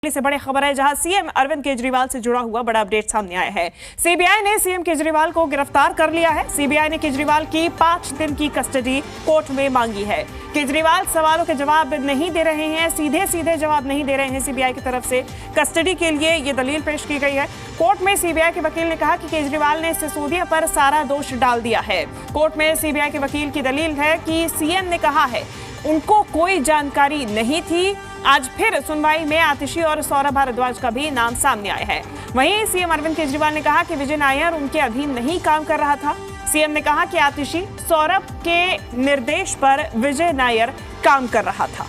से बड़ी खबर है जहां सीएम अरविंद केजरीवाल से जुड़ा हुआ बड़ा अपडेट सामने आया है। सीबीआई ने सीएम केजरीवाल को गिरफ्तार कर लिया है। सीबीआई ने केजरीवाल की 5 दिन की कस्टडी कोर्ट में मांगी है। केजरीवाल सवालों के जवाब नहीं दे रहे हैं, सीधे सीधे जवाब नहीं दे रहे हैं। सीबीआई की तरफ से कस्टडी के लिए ये दलील पेश की गई है। कोर्ट में सीबीआई के वकील ने कहा कि केजरीवाल ने सिसोदिया पर सारा दोष डाल दिया है। कोर्ट में सीबीआई के वकील की दलील है कि सीएम ने कहा है उनको कोई जानकारी नहीं थी। आज फिर सुनवाई में आतिशी और सौरभ भारद्वाज का भी नाम सामने आया है। वहीं सीएम अरविंद केजरीवाल ने कहा कि विजय नायर उनके अधीन नहीं काम कर रहा था। सीएम ने कहा कि आतिशी सौरभ के निर्देश पर विजय नायर काम कर रहा था।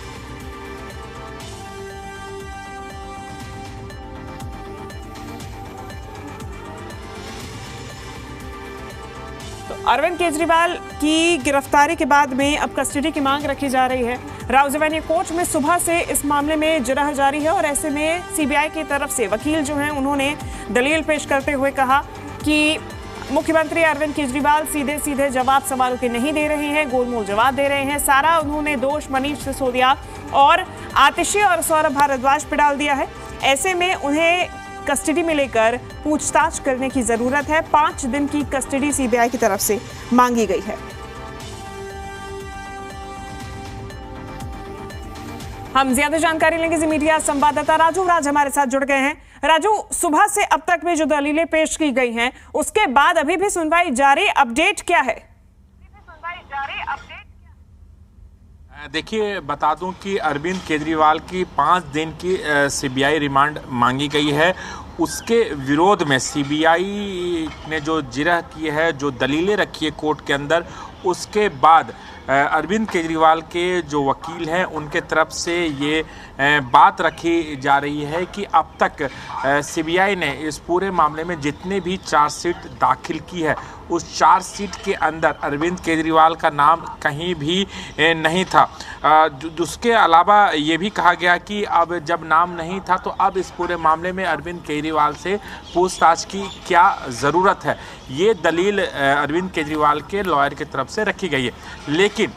अरविंद केजरीवाल की गिरफ्तारी के बाद में अब कस्टडी की मांग रखी जा रही है। राउज एवेन्यू कोर्ट में सुबह से इस मामले में जिरह जारी है और ऐसे में सीबीआई की तरफ से वकील जो हैं उन्होंने दलील पेश करते हुए कहा कि मुख्यमंत्री अरविंद केजरीवाल सीधे सीधे जवाब सवालों के नहीं दे रहे हैं, गोलमोल जवाब दे रहे हैं। सारा उन्होंने दोष मनीष सिसोदिया और आतिशी और सौरभ भारद्वाज पर डाल दिया है। ऐसे में उन्हें कस्टडी में लेकर पूछताछ करने की जरूरत है। 5 दिन की कस्टडी सीबीआई की तरफ से मांगी गई है। हम ज्यादा जानकारी लेंगे जी मीडिया संवाददाता राजू राज हमारे साथ जुड़ गए हैं। राजू, सुबह से अब तक में जो दलीलें पेश की गई हैं उसके बाद अभी भी सुनवाई जारी, अपडेट क्या है? देखिए, बता दूं कि अरविंद केजरीवाल की 5 दिन की सीबीआई रिमांड मांगी गई है। उसके विरोध में सीबीआई ने जो जिरह की है, जो दलीलें रखी है कोर्ट के अंदर, उसके बाद अरविंद केजरीवाल के जो वकील हैं उनके तरफ से ये बात रखी जा रही है कि अब तक सीबीआई ने इस पूरे मामले में जितने भी चार्जशीट दाखिल की है उस चार्जशीट के अंदर अरविंद केजरीवाल का नाम कहीं भी नहीं था। उसके अलावा ये भी कहा गया कि अब जब नाम नहीं था तो अब इस पूरे मामले में अरविंद केजरीवाल से पूछताछ की क्या ज़रूरत है, ये दलील अरविंद केजरीवाल के लॉयर की तरफ से रखी गई है। लेकिन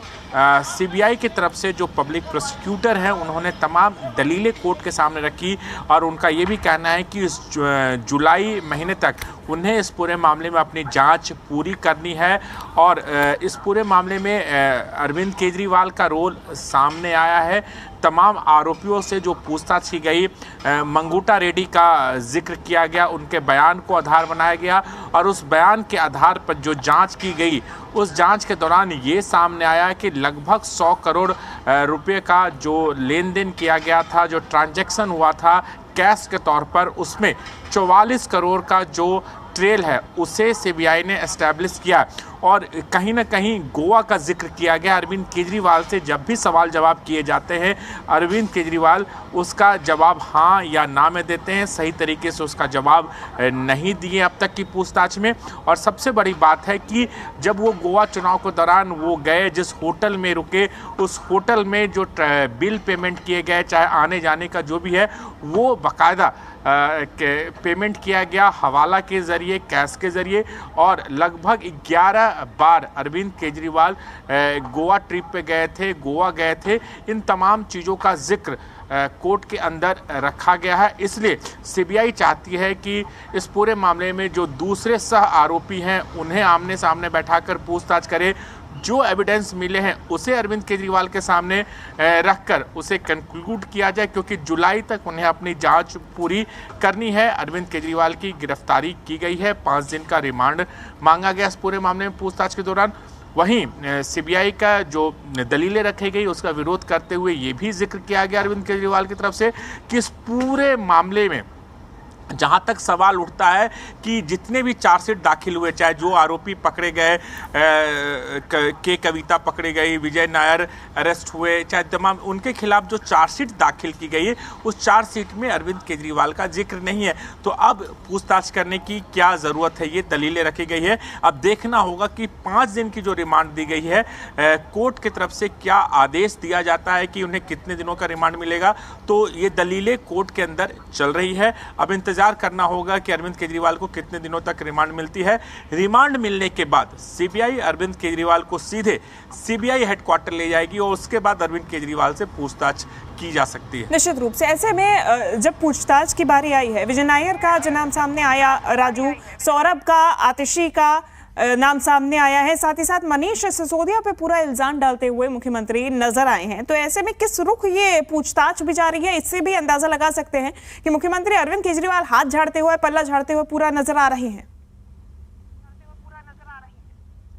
सीबीआई की तरफ से जो पब्लिक प्रोसिक्यूटर हैं उन्होंने तमाम दलीलें कोर्ट के सामने रखी और उनका ये भी कहना है कि इस जुलाई महीने तक उन्हें इस पूरे मामले में अपनी जांच पूरी करनी है। और इस पूरे मामले में अरविंद केजरीवाल का रोल सामने आया है। तमाम आरोपियों से जो पूछताछ की गई, मंगूटा रेड्डी का जिक्र किया गया, उनके बयान को आधार बनाया गया और उस बयान के आधार पर जो जांच की गई उस जांच के दौरान ये सामने आया कि लगभग 100 करोड़ रुपए का जो लेन देन किया गया था, जो ट्रांजैक्शन हुआ था कैश के तौर पर, उसमें 44 करोड़ का जो ट्रेल है उसे सीबीआई ने एस्टैब्लिश किया। और कहीं ना कहीं गोवा का जिक्र किया गया। अरविंद केजरीवाल से जब भी सवाल जवाब किए जाते हैं अरविंद केजरीवाल उसका जवाब हाँ या ना में देते हैं, सही तरीके से उसका जवाब नहीं दिए अब तक की पूछताछ में। और सबसे बड़ी बात है कि जब वो गोवा चुनाव के दौरान वो गए, जिस होटल में रुके, उस होटल में जो बिल पेमेंट किए गए, चाहे आने जाने का जो भी है, वो बाकायदा पेमेंट किया गया हवाला के ज़रिए, कैश के ज़रिए। और लगभग 11 बार अरविंद केजरीवाल गोवा ट्रिप पे गए थे, गोवा गए थे। इन तमाम चीज़ों का जिक्र कोर्ट के अंदर रखा गया है। इसलिए सीबीआई चाहती है कि इस पूरे मामले में जो दूसरे सह आरोपी हैं उन्हें आमने सामने बैठाकर पूछताछ करे। जो एविडेंस मिले हैं उसे अरविंद केजरीवाल के सामने रखकर उसे कंक्लूड किया जाए, क्योंकि जुलाई तक उन्हें अपनी जांच पूरी करनी है। अरविंद केजरीवाल की गिरफ्तारी की गई है, 5 दिन का रिमांड मांगा गया इस पूरे मामले में पूछताछ के दौरान। वहीं सीबीआई का जो दलीलें रखी गई उसका विरोध करते हुए ये भी जिक्र किया गया अरविंद केजरीवाल की तरफ से कि इस पूरे मामले में जहाँ तक सवाल उठता है कि जितने भी चार्जशीट दाखिल हुए, चाहे जो आरोपी पकड़े गए, के कविता पकड़े गई, विजय नायर अरेस्ट हुए, चाहे तमाम उनके खिलाफ जो चार्जशीट दाखिल की गई है उस चार्जशीट में अरविंद केजरीवाल का जिक्र नहीं है। तो अब पूछताछ करने की क्या ज़रूरत है, ये दलीलें रखी गई है। अब देखना होगा कि 5 दिन की जो रिमांड दी गई है कोर्ट की तरफ से क्या आदेश दिया जाता है कि उन्हें कितने दिनों का रिमांड मिलेगा। तो ये दलीलें कोर्ट के अंदर चल रही है। अब इंतजार इंतजार करना होगा कि अरविंद केजरीवाल को कितने दिनों तक रिमांड मिलती है। रिमांड मिलने के बाद सीबीआई अरविंद केजरीवाल को सीधे सीबीआई हेडक्वार्टर ले जाएगी और उसके बाद अरविंद केजरीवाल से पूछताछ की जा सकती है। निश्चित रूप से ऐसे में जब पूछताछ की बारी आई है, विजय नायर का जो नाम सामने आया, राजू, सौरभ का, आतिशी का नाम सामने आया है, साथ ही साथ मनीष सिसोदिया पे पूरा इल्जाम डालते हुए मुख्यमंत्री नजर आए हैं। तो ऐसे में किस रुख ये पूछताछ भी जारी है, इससे भी अंदाजा लगा सकते हैं कि मुख्यमंत्री अरविंद केजरीवाल हाथ झाड़ते हुए, पल्ला झाड़ते हुए पूरा नजर आ रहे हैं।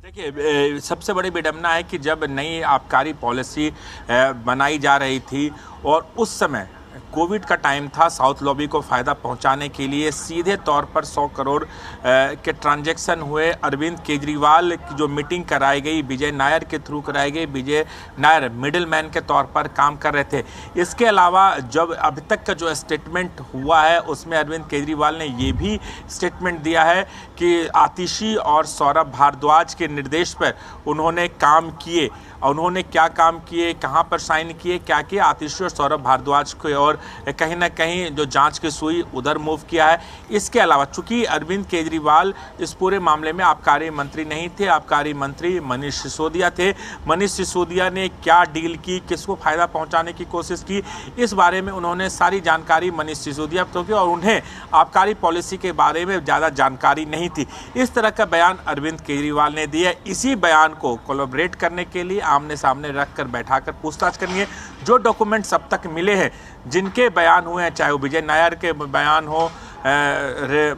देखिए, सबसे बड़ी विडंबना है कि जब नई आबकारी पॉलिसी बनाई जा रही थी और उस समय कोविड का टाइम था, साउथ लॉबी को फ़ायदा पहुंचाने के लिए सीधे तौर पर 100 करोड़ के ट्रांजैक्शन हुए। अरविंद केजरीवाल की जो मीटिंग कराई गई विजय नायर के थ्रू कराई गई, विजय नायर मिडिल मैन के तौर पर काम कर रहे थे। इसके अलावा जब अभी तक का जो स्टेटमेंट हुआ है उसमें अरविंद केजरीवाल ने ये भी स्टेटमेंट दिया है कि आतिशी और सौरभ भारद्वाज के निर्देश पर उन्होंने काम किए। और उन्होंने क्या काम किए, कहाँ पर साइन किए, क्या किया, आतिशी और सौरभ भारद्वाज को और कहीं ना कहीं जो जांच की सुई उधर मूव किया है। इसके अलावा चूंकि अरविंद केजरीवाल इस पूरे मामले में आबकारी मंत्री नहीं थे, आबकारी मंत्री मनीष सिसोदिया थे। मनीष सिसोदिया ने क्या डील की, किसको फायदा पहुंचाने की कोशिश की, इस बारे में उन्होंने सारी जानकारी मनीष सिसोदिया को की और उन्हें आबकारी पॉलिसी के बारे में ज़्यादा जानकारी नहीं थी। इस तरह का बयान अरविंद केजरीवाल ने दिया। इसी बयान को कोलैबोरेट करने के लिए आमने सामने रखकर बैठाकर पूछताछ करनी है। जो डॉक्यूमेंट्स अब तक मिले हैं, जिनके बयान हुए हैं, चाहे वो विजय नायर के बयान हो,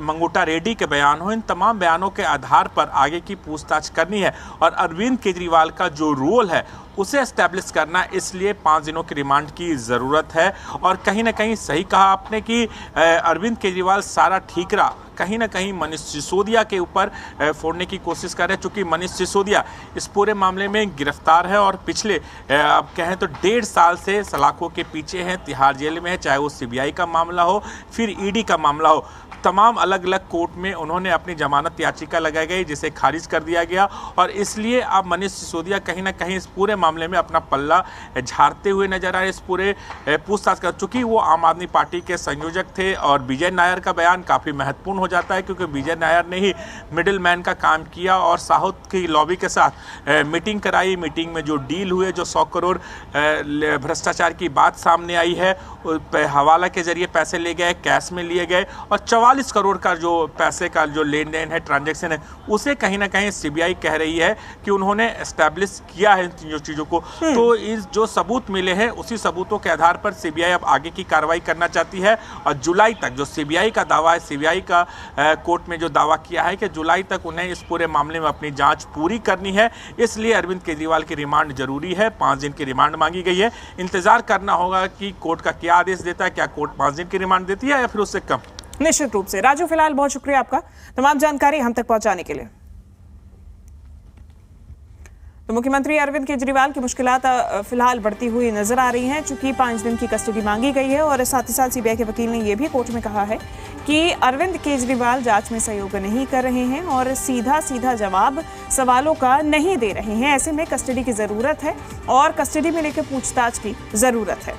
मंगूटा रेड्डी के बयान हो, इन तमाम बयानों के आधार पर आगे की पूछताछ करनी है और अरविंद केजरीवाल का जो रोल है उसे एस्टैब्लिश करना, इसलिए 5 दिनों की रिमांड की ज़रूरत है। और कहीं ना कहीं सही कहा आपने कि अरविंद केजरीवाल सारा ठीकरा कहीं ना कहीं मनीष सिसोदिया के ऊपर फोड़ने की कोशिश कर रहे हैं, चूँकि मनीष सिसोदिया इस पूरे मामले में गिरफ्तार है और पिछले अब कहें तो 1.5 साल से सलाखों के पीछे हैं, तिहाड़ जेल में है। चाहे वो सीबीआई का मामला हो, फिर ईडी का मामला हो, तमाम अलग अलग कोर्ट में उन्होंने अपनी जमानत याचिका लगाई गई जिसे खारिज कर दिया गया। और इसलिए अब मनीष सिसोदिया कहीं ना कहीं इस पूरे मामले में अपना पल्ला झाड़ते हुए नजर आए। इस पूरे पूछताछ का, चूंकि वो आम आदमी पार्टी के संयोजक थे और विजय नायर का बयान काफ़ी महत्वपूर्ण हो जाता है, क्योंकि विजय नायर ने ही मिडिल मैन का काम किया और साउथ की लॉबी के साथ मीटिंग कराई। मीटिंग में जो डील हुए, जो 100 करोड़ भ्रष्टाचार की बात सामने आई है, हवाला के जरिए पैसे ले गए, कैश में लिए गए और 44 करोड़ का जो पैसे का जो लेन देन है, ट्रांजैक्शन है, उसे कहीं ना कहीं सीबीआई कह रही है कि उन्होंने एस्टैब्लिश किया है इन चीज़ों को। तो इस जो सबूत मिले हैं उसी सबूतों के आधार पर सीबीआई अब आगे की कार्रवाई करना चाहती है और जुलाई तक जो सीबीआई का दावा है, सीबीआई का कोर्ट में जो दावा किया है कि जुलाई तक उन्हें इस पूरे मामले में अपनी जाँच पूरी करनी है। इसलिए अरविंद केजरीवाल की रिमांड जरूरी है। 5 दिन की रिमांड मांगी गई है। इंतजार करना होगा कि कोर्ट का क्या आदेश देता है, क्या कोर्ट 5 दिन की रिमांड देती है या फिर उससे कम। निश्चित रूप से। राजू, फिलहाल बहुत शुक्रिया आपका तमाम जानकारी हम तक पहुंचाने के लिए। तो मुख्यमंत्री अरविंद केजरीवाल की मुश्किलात फिलहाल बढ़ती हुई नजर आ रही हैं, चूंकि 5 दिन की कस्टडी मांगी गई है और साथ ही साथ सीबीआई के वकील ने यह भी कोर्ट में कहा है कि अरविंद केजरीवाल जांच में सहयोग नहीं कर रहे हैं और सीधा सीधा जवाब सवालों का नहीं दे रहे हैं। ऐसे में कस्टडी की जरूरत है और कस्टडी में लेकर पूछताछ की जरूरत है।